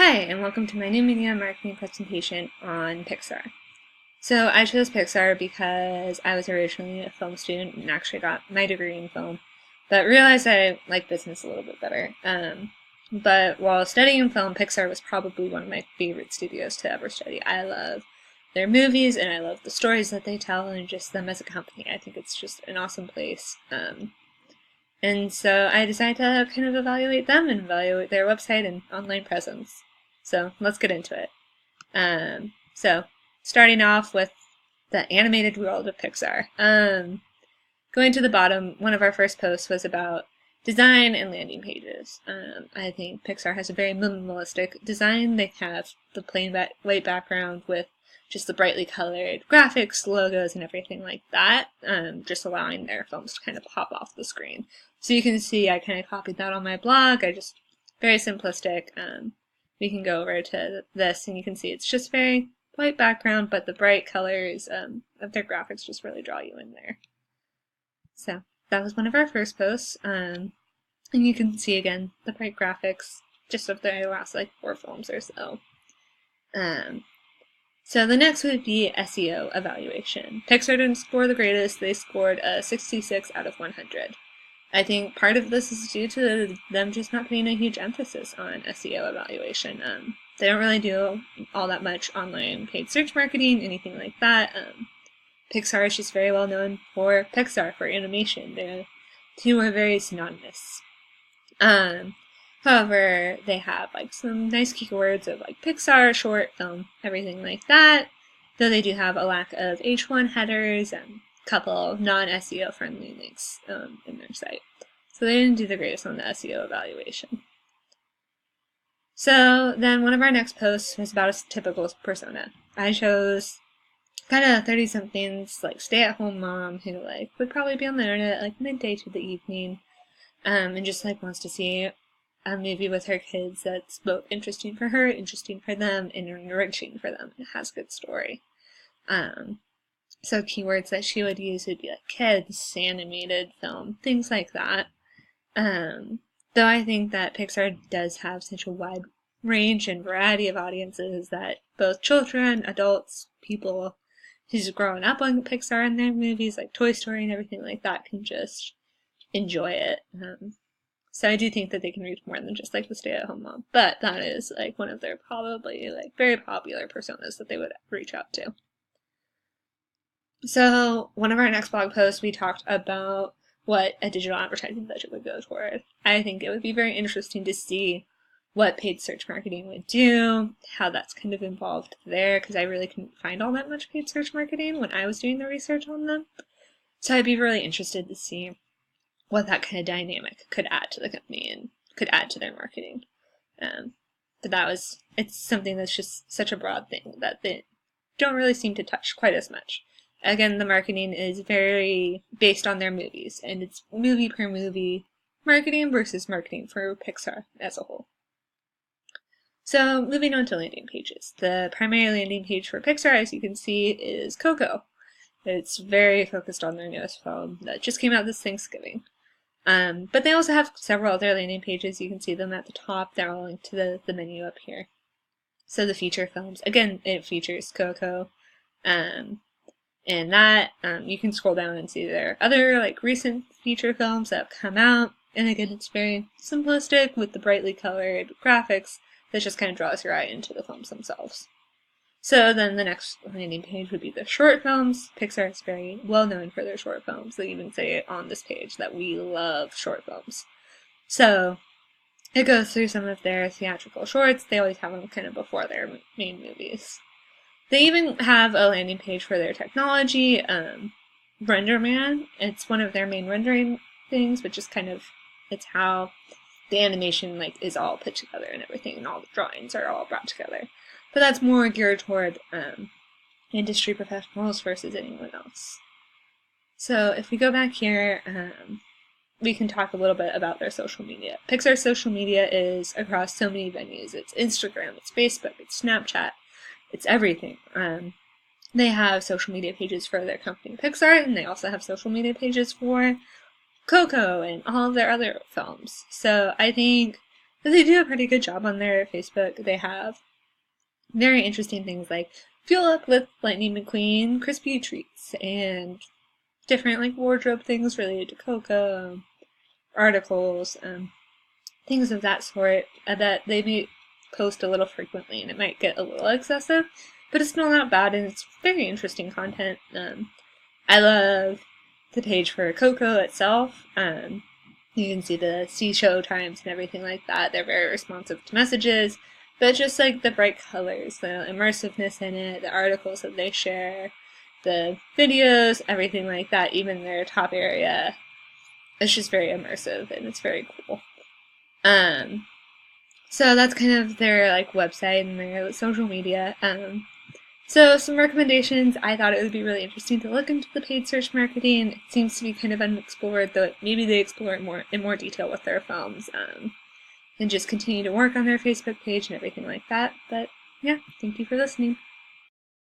Hi, and welcome to my new media marketing presentation on Pixar. So I chose Pixar because I was originally a film student and actually got my degree in film, but realized I like business a little bit better. But while studying film, Pixar was probably one of my favorite studios to ever study. I love their movies and I love the stories that they tell and just them as a company. I think it's just an awesome place. And so I decided to kind of evaluate them and evaluate their website and online presence. So let's get into it. So starting off with the animated world of Pixar. Going to the bottom, one of our first posts was about design and landing pages. I think Pixar has a very minimalistic design. They have the plain white background with just the brightly colored graphics, logos, and everything like that, just allowing their films to kind of pop off the screen. So you can see I kind of copied that on my blog. Very simplistic. We can go over to this and you can see it's just very white background, but the bright colors of their graphics just really draw you in there. So that was one of our first posts. And you can see again the bright graphics just of their last like 4 films or so. So the next would be SEO evaluation. Pixar didn't score the greatest. They scored a 66 out of 100. I think part of this is due to them just not putting a huge emphasis on SEO evaluation. They don't really do all that much online paid search marketing, anything like that. Pixar is just very well known for Pixar, for animation. The two are very synonymous. However, they have like some nice keywords of like Pixar, short, film, everything like that. Though they do have a lack of H1 headers and a couple of non-SEO friendly links in their site. So they didn't do the greatest on the SEO evaluation. So then one of our next posts was about a typical persona. I chose kind of 30-somethings, like stay-at-home mom who like would probably be on the internet like midday to the evening, and just like wants to see a movie with her kids that's both interesting for her, interesting for them, and enriching for them. It has a good story. So keywords that she would use would be like kids, animated film, things like that. Though I think that Pixar does have such a wide range and variety of audiences that both children, adults, people who's grown up on Pixar and their movies like Toy Story and everything like that can just enjoy it. So I do think that they can reach more than just like the stay-at-home mom, but that is like one of their probably like very popular personas that they would reach out to. So one of our next blog posts, we talked about what a digital advertising budget would go toward. I think it would be very interesting to see what paid search marketing would do, how that's kind of involved there, because I really couldn't find all that much paid search marketing when I was doing the research on them. So I'd be really interested to see what that kind of dynamic could add to the company and could add to their marketing. But it's something that's just such a broad thing that they don't really seem to touch quite as much. Again, the marketing is very based on their movies, and it's movie per movie marketing versus marketing for Pixar as a whole. So moving on to landing pages. The primary landing page for Pixar, as you can see, is Coco. It's very focused on their newest film that just came out this Thanksgiving. But they also have several other landing pages. You can see them at the top. They're all linked to the menu up here. So the feature films, again, it features Coco. And that, you can scroll down and see their other like recent feature films that have come out. And again, it's very simplistic with the brightly colored graphics that just kind of draws your eye into the films themselves. So then the next landing page would be the short films. Pixar is very well known for their short films. They even say on this page that we love short films. So it goes through some of their theatrical shorts. They always have them kind of before their main movies. They even have a landing page for their technology, RenderMan. It's one of their main rendering things, which is kind of, it's how the animation like is all put together and everything, and all the drawings are all brought together. But that's more geared toward industry professionals versus anyone else. So if we go back here, we can talk a little bit about their social media. Pixar's social media is across so many venues. It's Instagram, it's Facebook, it's Snapchat, it's everything. They have social media pages for their company Pixar, and they also have social media pages for Coco and all of their other films. So I think But they do a pretty good job on their Facebook. They have very interesting things like Fuel Up with Lightning McQueen, crispy treats, and different like wardrobe things related to Coco, articles, things of that sort that they may post a little frequently, and it might get a little excessive, but it's still not bad, and it's very interesting content. I love the page for Coco itself. You can see the show times and everything like that. They're very responsive to messages, but just like the bright colors, the immersiveness in it, the articles that they share, the videos, everything like that, even their top area. It's just very immersive and it's very cool. So that's kind of their like website and their social media. So some recommendations. I thought it would be really interesting to look into the paid search marketing. It seems to be kind of unexplored, though maybe they explore it in more detail with their films, and just continue to work on their Facebook page and everything like that. But yeah, thank you for listening.